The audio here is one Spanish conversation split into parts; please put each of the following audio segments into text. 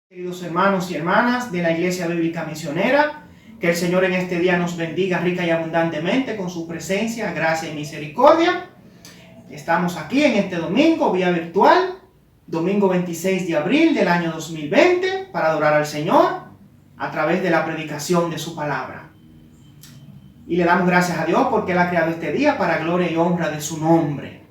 Queridos hermanos y hermanas de la Iglesia Bíblica Misionera, que el Señor en este día nos bendiga rica y abundantemente con su presencia, gracia y misericordia. Estamos aquí en este domingo, vía virtual, domingo 26 de abril del año 2020, para adorar al Señor a través de la predicación de su palabra. Y le damos gracias a Dios porque Él ha creado este día para gloria y honra de su nombre.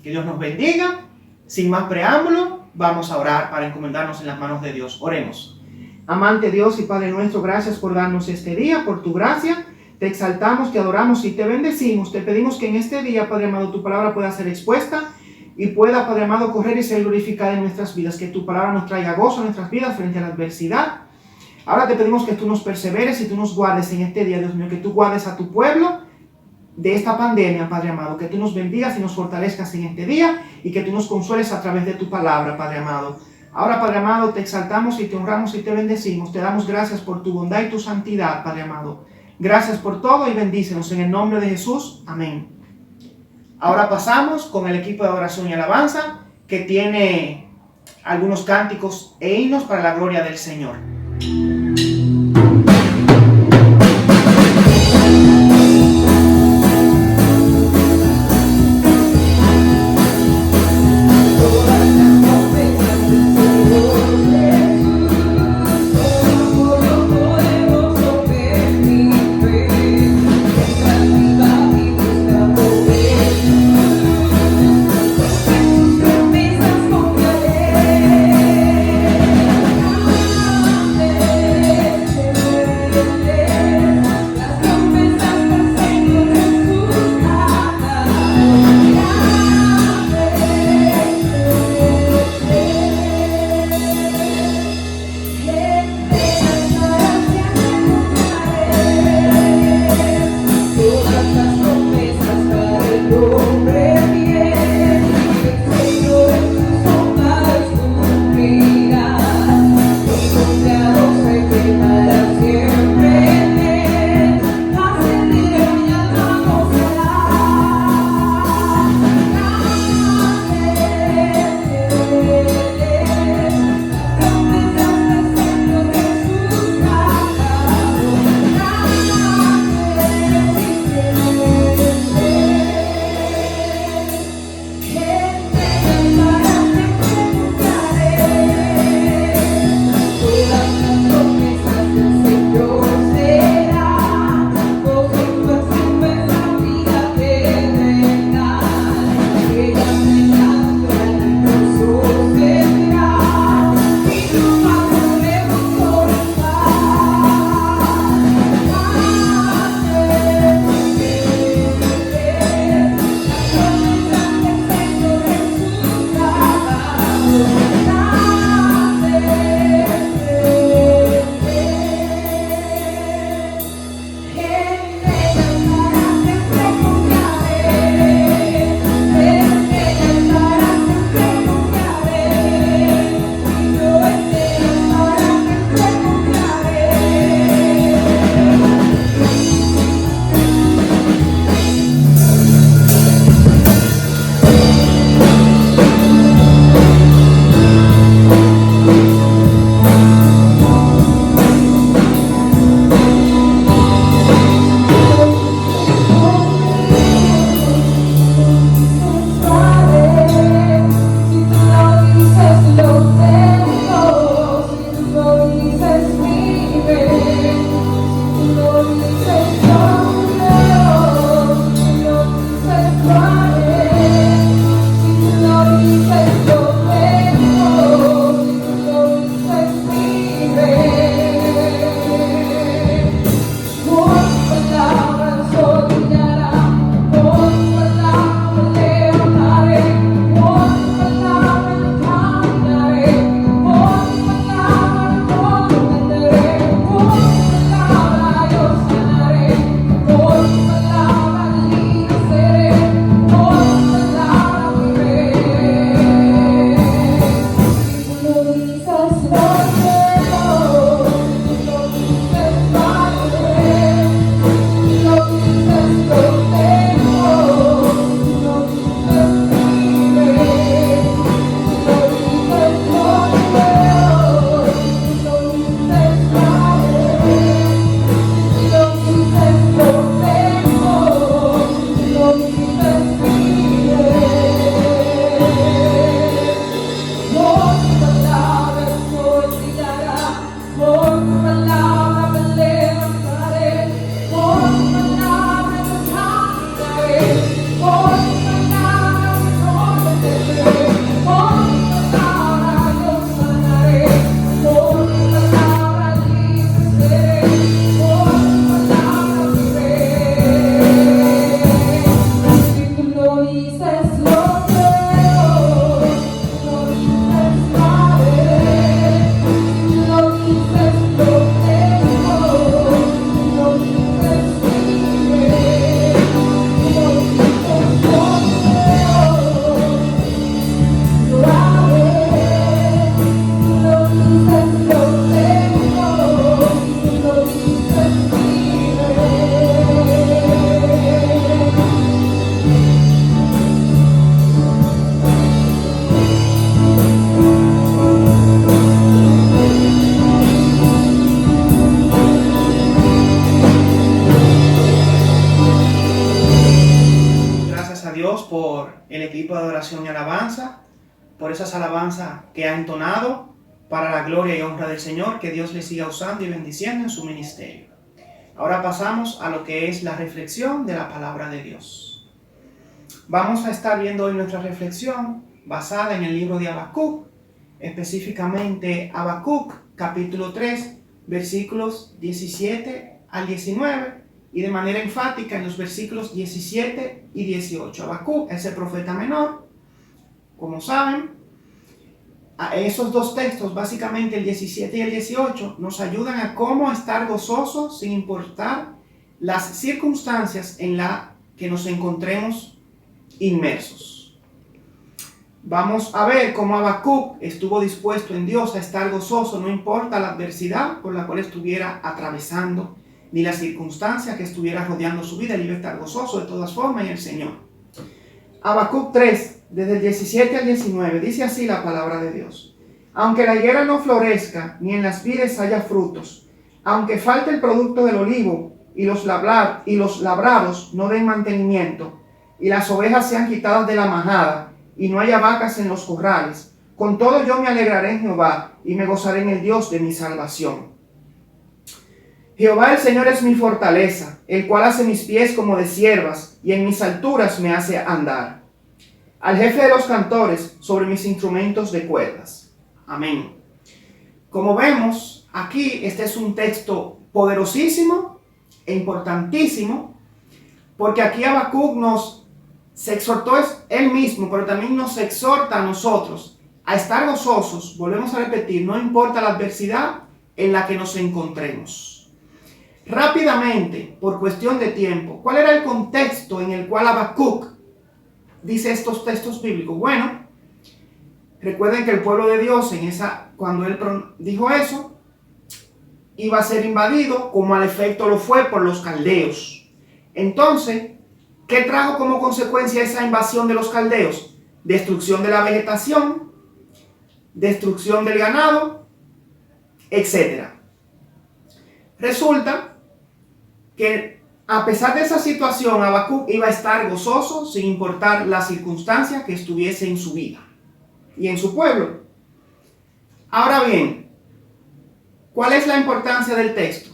Que Dios nos bendiga. Sin más preámbulo, vamos a orar para encomendarnos en las manos de Dios. Oremos. Amante Dios y Padre nuestro, gracias por darnos este día, por tu gracia. Te exaltamos, te adoramos y te bendecimos. Te pedimos que en este día, Padre amado, tu palabra pueda ser expuesta y pueda, Padre amado, correr y ser glorificada en nuestras vidas. Que tu palabra nos traiga gozo a nuestras vidas frente a la adversidad. Ahora te pedimos que tú nos perseveres y tú nos guardes en este día, Dios mío, que tú guardes a tu pueblo de esta pandemia, Padre amado, que tú nos bendigas y nos fortalezcas en este día y que tú nos consueles a través de tu palabra, Padre amado. Ahora, Padre amado, te exaltamos y te honramos y te bendecimos. Te damos gracias por tu bondad y tu santidad, Padre amado. Gracias por todo y bendícenos en el nombre de Jesús. Amén. Ahora pasamos con el equipo de adoración y alabanza que tiene algunos cánticos e himnos para la gloria del Señor. Yeah. alabanza, por esas alabanzas que ha entonado para la gloria y honra del Señor. Que Dios le siga usando y bendiciendo en su ministerio. Ahora pasamos a lo que es la reflexión de la palabra de Dios. Vamos a estar viendo hoy nuestra reflexión basada en el libro de Habacuc, específicamente Habacuc capítulo 3, versículos 17 al 19, y de manera enfática en los versículos 17 y 18. Habacuc es el profeta menor, como saben. A esos dos textos, básicamente el 17 y el 18, nos ayudan a cómo estar gozosos sin importar las circunstancias en las que nos encontremos inmersos. Vamos a ver cómo Habacuc estuvo dispuesto en Dios a estar gozoso, no importa la adversidad por la cual estuviera atravesando, ni la circunstancia que estuviera rodeando su vida. Él iba a estar gozoso de todas formas en el Señor. Habacuc 3, desde el 17 al 19, dice así la palabra de Dios. Aunque la higuera no florezca, ni en las vides haya frutos, aunque falte el producto del olivo, y los labrados no den mantenimiento, y las ovejas sean quitadas de la majada, y no haya vacas en los corrales, con todo yo me alegraré en Jehová, y me gozaré en el Dios de mi salvación. Jehová el Señor es mi fortaleza, el cual hace mis pies como de ciervas, y en mis alturas me hace andar. Al jefe de los cantores sobre mis instrumentos de cuerdas. Amén. Como vemos, aquí este es un texto poderosísimo e importantísimo, porque aquí Habacuc se exhortó él mismo, pero también nos exhorta a nosotros a estar gozosos. Volvemos a repetir, no importa la adversidad en la que nos encontremos. Rápidamente, por cuestión de tiempo, ¿cuál era el contexto en el cual Habacuc dice estos textos bíblicos? Bueno, recuerden que el pueblo de Dios, cuando él dijo eso, iba a ser invadido, como al efecto lo fue por los caldeos. Entonces, ¿qué trajo como consecuencia esa invasión de los caldeos? Destrucción de la vegetación, destrucción del ganado, etc. Resulta que a pesar de esa situación, Habacuc iba a estar gozoso sin importar las circunstancias que estuviese en su vida y en su pueblo. Ahora bien, ¿cuál es la importancia del texto?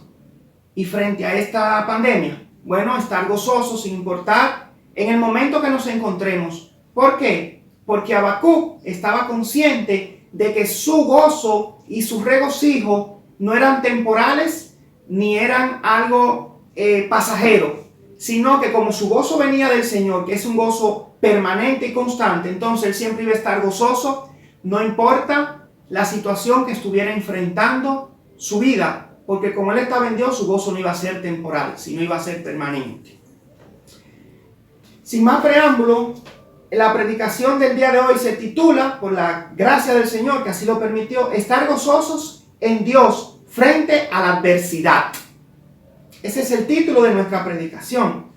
Y frente a esta pandemia, bueno, estar gozoso sin importar en el momento que nos encontremos. ¿Por qué? Porque Habacuc estaba consciente de que su gozo y su regocijo no eran temporales ni eran algo pasajero, sino que como su gozo venía del Señor, que es un gozo permanente y constante, entonces él siempre iba a estar gozoso, no importa la situación que estuviera enfrentando su vida, porque como él estaba en Dios, su gozo no iba a ser temporal, sino iba a ser permanente. Sin más preámbulo, la predicación del día de hoy se titula, por la gracia del Señor que así lo permitió, estar gozosos en Dios frente a la adversidad. Ese es el título de nuestra predicación.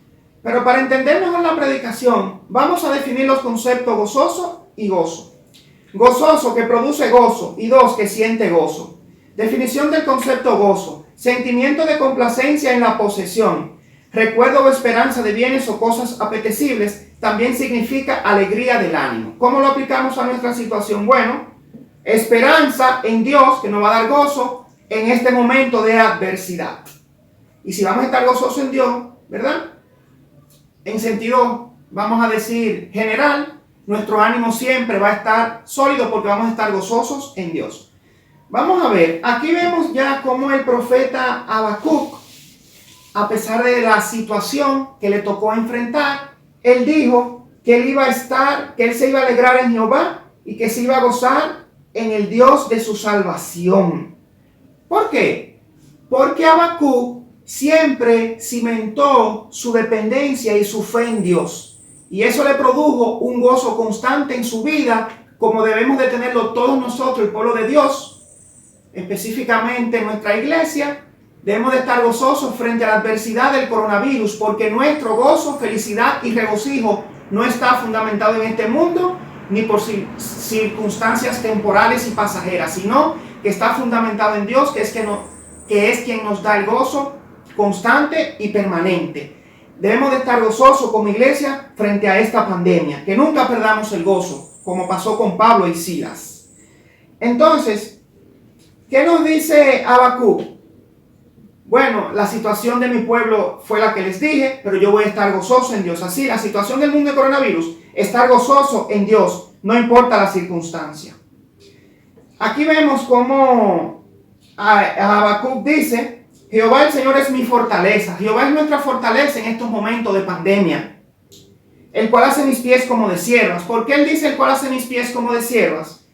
Pero para entender mejor la predicación, vamos a definir los conceptos gozoso y gozo. Gozoso, que produce gozo, y dos, que siente gozo. Definición del concepto gozo: sentimiento de complacencia en la posesión, recuerdo o esperanza de bienes o cosas apetecibles. También significa alegría del ánimo. ¿Cómo lo aplicamos a nuestra situación? Bueno, esperanza en Dios, que nos va a dar gozo en este momento de adversidad. Y si vamos a estar gozosos en Dios, ¿verdad? En sentido, vamos a decir, general, nuestro ánimo siempre va a estar sólido porque vamos a estar gozosos en Dios. Vamos a ver, aquí vemos ya cómo el profeta Habacuc, a pesar de la situación que le tocó enfrentar, él dijo que él se iba a alegrar en Jehová y que se iba a gozar en el Dios de su salvación. ¿Por qué? Porque Habacuc siempre cimentó su dependencia y su fe en Dios. Y eso le produjo un gozo constante en su vida, como debemos de tenerlo todos nosotros, el pueblo de Dios, específicamente en nuestra iglesia. Debemos de estar gozosos frente a la adversidad del coronavirus, porque nuestro gozo, felicidad y regocijo no está fundamentado en este mundo, ni por circunstancias temporales y pasajeras, sino que está fundamentado en Dios, que es quien nos da el gozo constante y permanente. Debemos de estar gozosos como iglesia frente a esta pandemia, que nunca perdamos el gozo, como pasó con Pablo y Silas. Entonces, ¿qué nos dice Habacuc? Bueno, la situación de mi pueblo fue la que les dije, pero yo voy a estar gozoso en Dios. Así, la situación del mundo de coronavirus, estar gozoso en Dios, no importa la circunstancia. Aquí vemos cómo Habacuc dice: Jehová el Señor es mi fortaleza. Jehová es nuestra fortaleza en estos momentos de pandemia, el cual hace mis pies como de ciervas. ¿Por qué él dice el cual hace mis pies como de ciervas?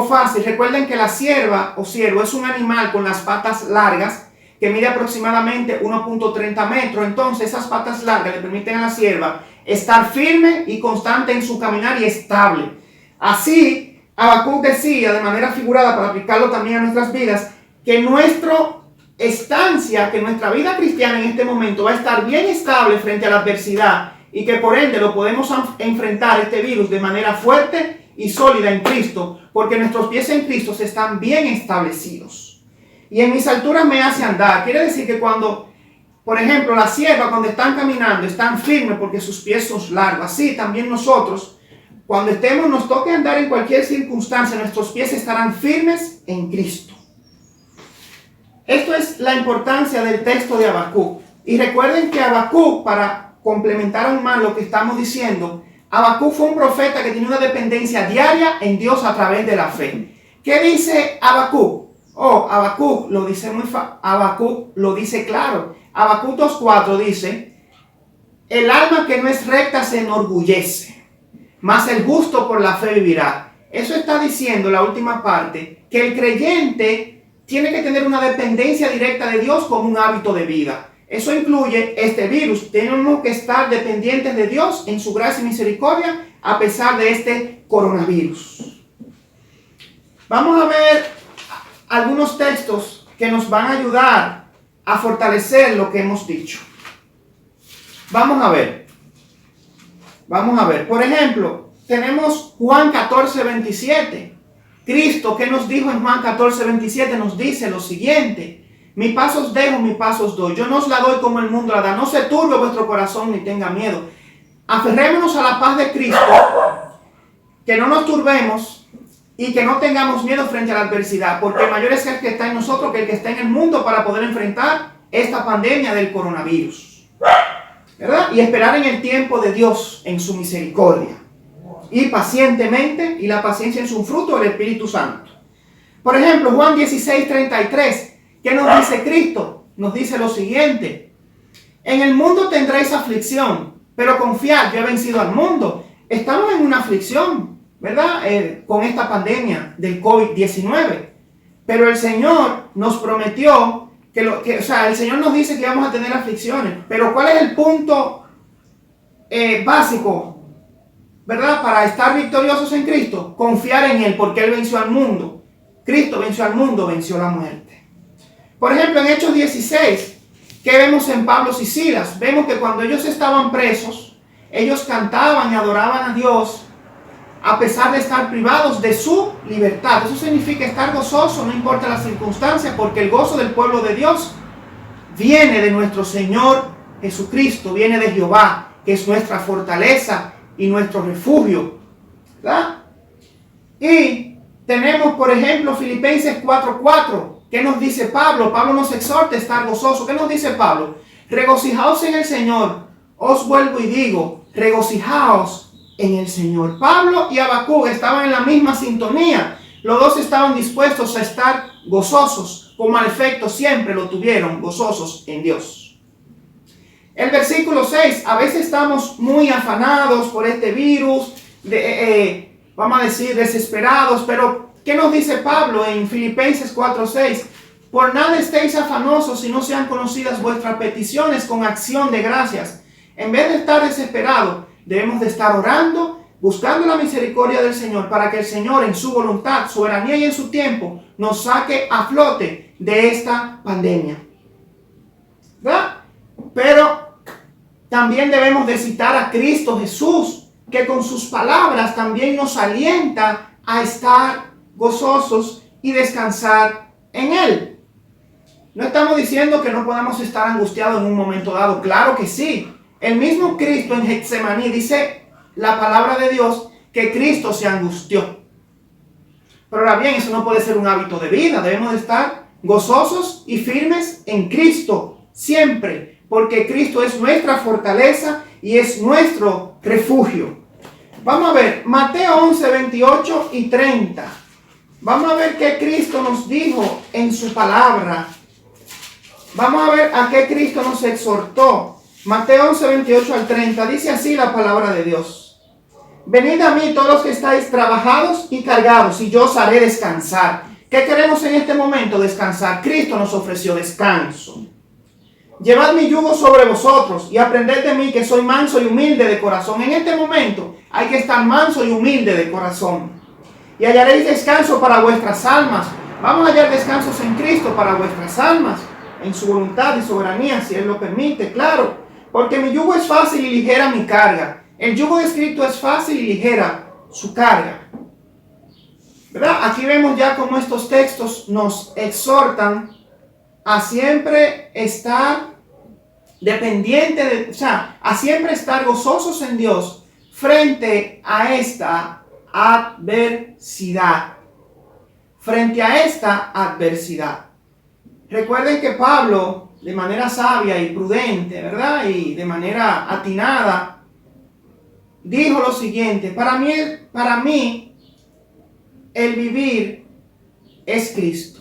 Fácil, recuerden que la cierva o ciervo es un animal con las patas largas que mide aproximadamente 1.30 metros. Entonces esas patas largas le permiten a la cierva estar firme y constante en su caminar y estable. Así, Habacuc decía de manera figurada, para aplicarlo también a nuestras vidas, que nuestra estancia, que nuestra vida cristiana en este momento va a estar bien estable frente a la adversidad, y que por ende lo podemos enfrentar este virus de manera fuerte y sólida en Cristo, porque nuestros pies en Cristo están bien establecidos. Y en mis alturas me hace andar. Quiere decir que cuando, por ejemplo, la sierva, cuando están caminando, están firmes porque sus pies son largos. Así también nosotros, cuando nos toque andar en cualquier circunstancia, nuestros pies estarán firmes en Cristo. Esto es la importancia del texto de Habacuc. Y recuerden que Habacuc, para complementar aún más lo que estamos diciendo, Habacuc fue un profeta que tenía una dependencia diaria en Dios a través de la fe. ¿Qué dice Habacuc? Habacuc Habacuc lo dice claro. Habacuc 2:4 dice: el alma que no es recta se enorgullece, mas el justo por la fe vivirá. Eso está diciendo la última parte, que el creyente tiene que tener una dependencia directa de Dios como un hábito de vida. Eso incluye este virus. Tenemos que estar dependientes de Dios en su gracia y misericordia a pesar de este coronavirus. Vamos a ver algunos textos que nos van a ayudar a fortalecer lo que hemos dicho. Vamos a ver. Por ejemplo, tenemos Juan 14:27. Cristo, ¿qué nos dijo en Juan 14:27? Nos dice lo siguiente: mi paz os dejo, mi paz os doy. Yo no os la doy como el mundo la da. No se turbe vuestro corazón ni tenga miedo. Aferrémonos a la paz de Cristo, que no nos turbemos y que no tengamos miedo frente a la adversidad, porque mayor es el que está en nosotros que el que está en el mundo, para poder enfrentar esta pandemia del coronavirus, ¿verdad? Y esperar en el tiempo de Dios, en su misericordia, y pacientemente, y la paciencia es un fruto del Espíritu Santo. Por ejemplo, Juan 16:33, ¿qué nos dice Cristo? Nos dice lo siguiente: en el mundo tendréis aflicción, pero confiad, yo he vencido al mundo. Estamos en una aflicción, ¿verdad? Con esta pandemia del COVID-19. Pero el Señor nos prometió el Señor nos dice que vamos a tener aflicciones. Pero ¿cuál es el punto básico, ¿verdad? Para estar victoriosos en Cristo: confiar en Él, porque Él venció al mundo. Cristo venció al mundo, venció la muerte. Por ejemplo, en Hechos 16, ¿qué vemos en Pablo y Silas? Vemos que cuando ellos estaban presos, ellos cantaban y adoraban a Dios a pesar de estar privados de su libertad. Eso significa estar gozoso, no importa las circunstancias, porque el gozo del pueblo de Dios viene de nuestro Señor Jesucristo, viene de Jehová, que es nuestra fortaleza y nuestro refugio, ¿verdad? Y tenemos, por ejemplo, Filipenses 4:4. ¿Qué nos dice Pablo? Pablo nos exhorta a estar gozoso. ¿Qué nos dice Pablo? Regocijaos en el Señor. Os vuelvo y digo, regocijaos en el Señor. Pablo y Habacuc estaban en la misma sintonía. Los dos estaban dispuestos a estar gozosos, como al efecto siempre lo tuvieron, gozosos en Dios. El versículo 6, a veces estamos muy afanados por este virus, vamos a decir desesperados, pero ¿qué nos dice Pablo en Filipenses 4:6? Por nada estéis afanosos si no sean conocidas vuestras peticiones con acción de gracias. En vez de estar desesperados, debemos de estar orando, buscando la misericordia del Señor, para que el Señor en su voluntad, soberanía y en su tiempo nos saque a flote de esta pandemia, ¿verdad? Pero también debemos de citar a Cristo Jesús, que con sus palabras también nos alienta a estar gozosos y descansar en Él. No estamos diciendo que no podamos estar angustiados en un momento dado. Claro que sí. El mismo Cristo en Getsemaní dice la palabra de Dios que Cristo se angustió. Pero ahora bien, eso no puede ser un hábito de vida. Debemos de estar gozosos y firmes en Cristo siempre, porque Cristo es nuestra fortaleza y es nuestro refugio. Vamos a ver Mateo 11, 28 y 30. Vamos a ver qué Cristo nos dijo en su palabra. Vamos a ver a qué Cristo nos exhortó. Mateo 11, 28 al 30. Dice así la palabra de Dios. Venid a mí todos los que estáis trabajados y cargados, y yo os haré descansar. ¿Qué queremos en este momento? Descansar. Cristo nos ofreció descanso. Llevad mi yugo sobre vosotros y aprended de mí, que soy manso y humilde de corazón. En este momento hay que estar manso y humilde de corazón. Y hallaréis descanso para vuestras almas. Vamos a hallar descansos en Cristo para vuestras almas, en su voluntad y soberanía, si Él lo permite, claro. Porque mi yugo es fácil y ligera mi carga. El yugo descrito es fácil y ligera su carga. ¿Verdad? Aquí vemos ya cómo estos textos nos exhortan a siempre estar a siempre estar gozosos en Dios frente a esta adversidad. Frente a esta adversidad. Recuerden que Pablo, de manera sabia y prudente, ¿verdad? Y de manera atinada, dijo lo siguiente: para mí el vivir es Cristo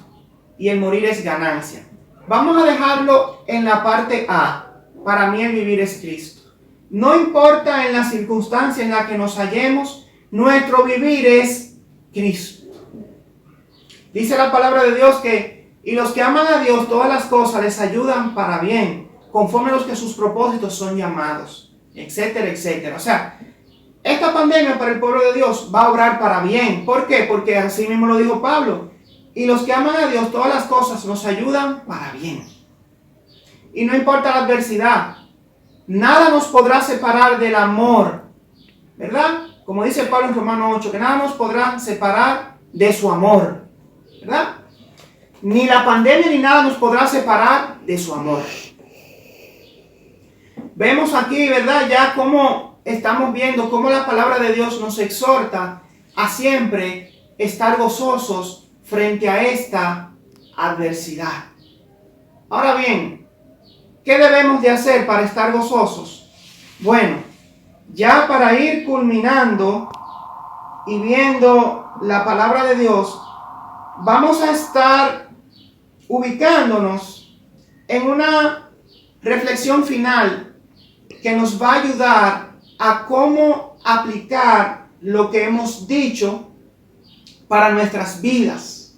y el morir es ganancia. Vamos a dejarlo en la parte A. Para mí el vivir es Cristo. No importa en la circunstancia en la que nos hallemos, nuestro vivir es Cristo. Dice la palabra de Dios que y los que aman a Dios, todas las cosas les ayudan para bien, conforme a los que sus propósitos son llamados, etcétera, etcétera. O sea, esta pandemia para el pueblo de Dios va a obrar para bien. ¿Por qué? Porque así mismo lo dijo Pablo. Y los que aman a Dios, todas las cosas nos ayudan para bien. Y no importa la adversidad, nada nos podrá separar del amor, ¿verdad? Como dice Pablo en Romanos 8, que nada nos podrá separar de su amor, ¿verdad? Ni la pandemia ni nada nos podrá separar de su amor. Vemos aquí, ¿verdad? Ya cómo estamos viendo cómo la palabra de Dios nos exhorta a siempre estar gozosos frente a esta adversidad. Ahora bien, ¿qué debemos de hacer para estar gozosos? Bueno, ya para ir culminando y viendo la palabra de Dios, vamos a estar ubicándonos en una reflexión final que nos va a ayudar a cómo aplicar lo que hemos dicho para nuestras vidas.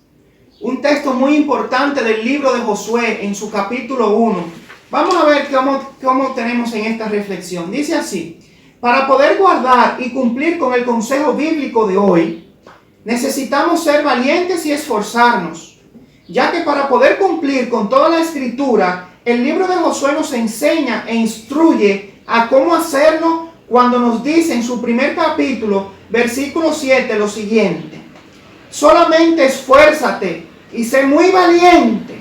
Un texto muy importante del libro de Josué en su capítulo 1. Vamos a ver cómo tenemos en esta reflexión. Dice así: para poder guardar y cumplir con el consejo bíblico de hoy, necesitamos ser valientes y esforzarnos, ya que para poder cumplir con toda la escritura, el libro de Josué nos enseña e instruye a cómo hacerlo cuando nos dice en su primer capítulo, versículo 7, lo siguiente: solamente esfuérzate y sé muy valiente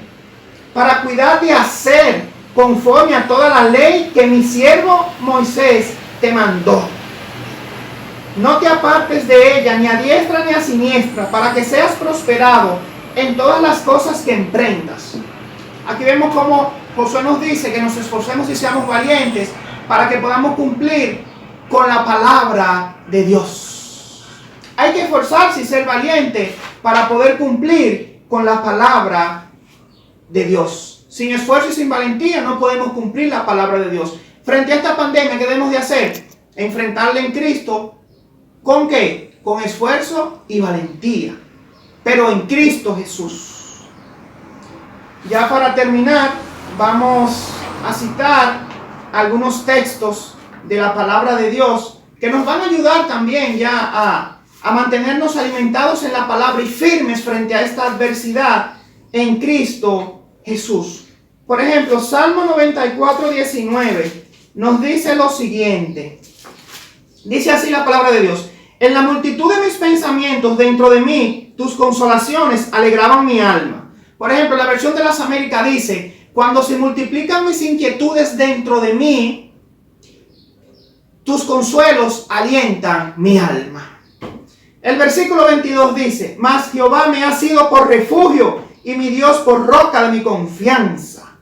para cuidar de hacer conforme a toda la ley que mi siervo Moisés te mandó. No te apartes de ella ni a diestra ni a siniestra, para que seas prosperado en todas las cosas que emprendas. Aquí vemos cómo Josué nos dice que nos esforcemos y seamos valientes para que podamos cumplir con la palabra de Dios. Hay que esforzarse y ser valiente para poder cumplir con la palabra de Dios. Sin esfuerzo y sin valentía no podemos cumplir la palabra de Dios. Frente a esta pandemia, ¿qué debemos de hacer? Enfrentarla en Cristo. ¿Con qué? Con esfuerzo y valentía. Pero en Cristo Jesús. Ya para terminar, vamos a citar algunos textos de la palabra de Dios que nos van a ayudar también ya a mantenernos alimentados en la palabra y firmes frente a esta adversidad en Cristo Jesús. Por ejemplo, Salmo 94, 19 nos dice lo siguiente. Dice así la palabra de Dios: en la multitud de mis pensamientos dentro de mí, tus consolaciones alegraban mi alma. Por ejemplo, la versión de las Américas dice: cuando se multiplican mis inquietudes dentro de mí, tus consuelos alientan mi alma. El versículo 22 dice: mas Jehová me ha sido por refugio y mi Dios por roca de mi confianza.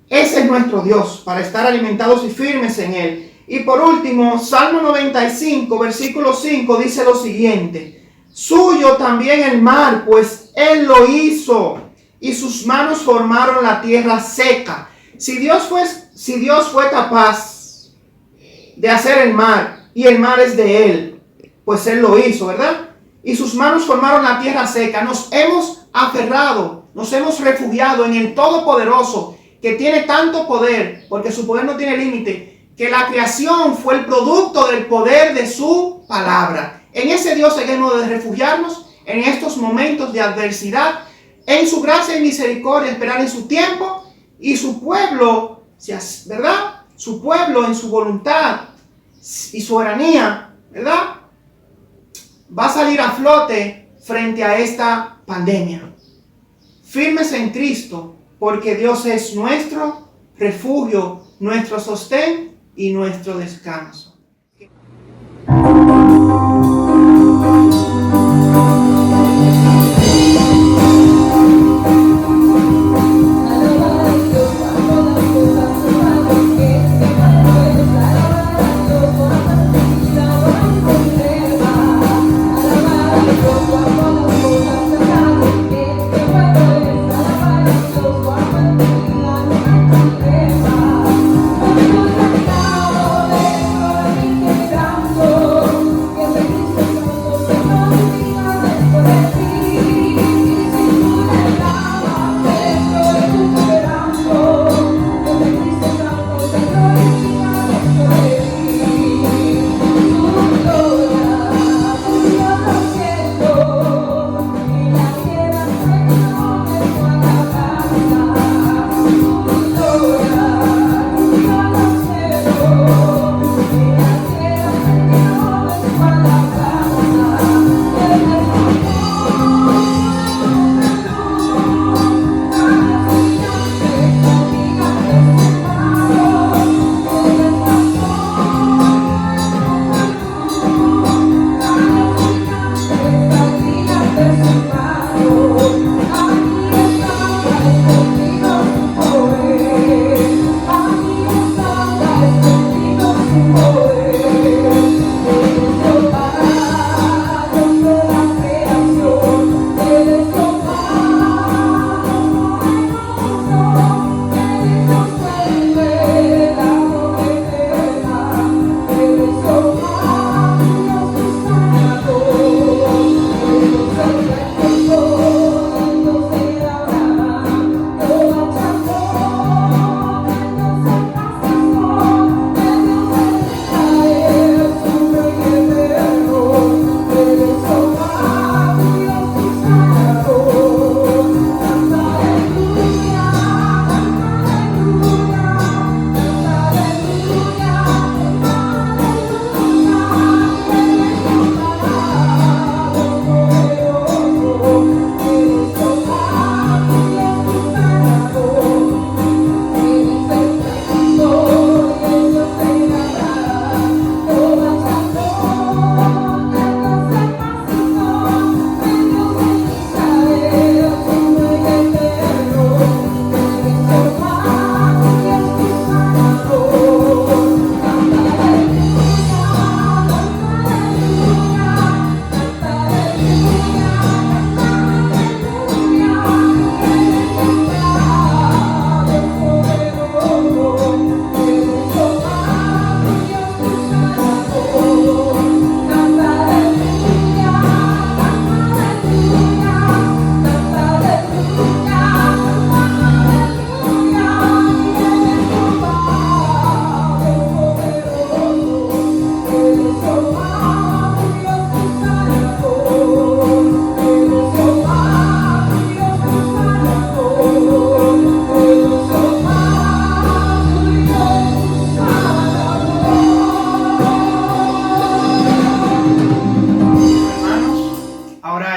Ese es nuestro Dios, para estar alimentados y firmes en Él. Y por último, Salmo 95, versículo 5 dice lo siguiente: suyo también el mar, pues Él lo hizo, y sus manos formaron la tierra seca. Si Dios fue capaz de hacer el mar, y el mar es de Él, pues Él lo hizo, ¿verdad? Y sus manos formaron la tierra seca. Nos hemos aferrado, nos hemos refugiado en el Todopoderoso, que tiene tanto poder, porque su poder no tiene límite, que la creación fue el producto del poder de su palabra. En ese Dios debemos de refugiarnos en estos momentos de adversidad, en su gracia y misericordia, esperar en su tiempo, y su pueblo, ¿verdad? Su pueblo en su voluntad y soberanía, ¿verdad? Va a salir a flote frente a esta pandemia. Firmes en Cristo, porque Dios es nuestro refugio, nuestro sostén y nuestro descanso.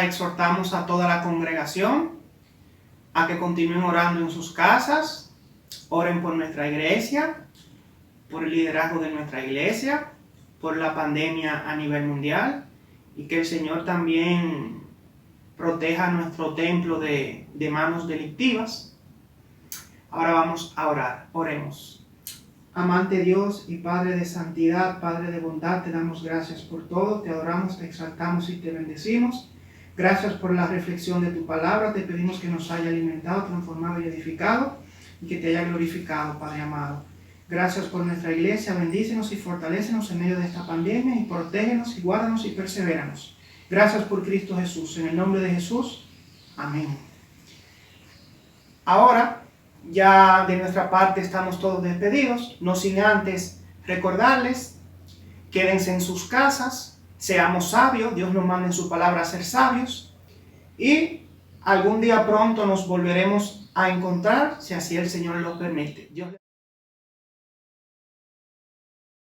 Exhortamos a toda la congregación a que continúen orando en sus casas, oren por nuestra iglesia, por el liderazgo de nuestra iglesia, por la pandemia a nivel mundial, y que el Señor también proteja nuestro templo de manos delictivas. Ahora vamos a orar. Oremos. Amante Dios y Padre de santidad, Padre de bondad, te damos gracias por todo, te adoramos, te exaltamos y te bendecimos. Gracias por la reflexión de tu palabra, te pedimos que nos haya alimentado, transformado y edificado y que te haya glorificado, Padre amado. Gracias por nuestra iglesia, bendícenos y fortalécenos en medio de esta pandemia y protégenos y guárdanos y persevéranos. Gracias por Cristo Jesús, en el nombre de Jesús, amén. Ahora, ya de nuestra parte estamos todos despedidos, no sin antes recordarles, quédense en sus casas, seamos sabios, Dios nos manda en su palabra a ser sabios, y algún día pronto nos volveremos a encontrar, si así el Señor lo permite. Dios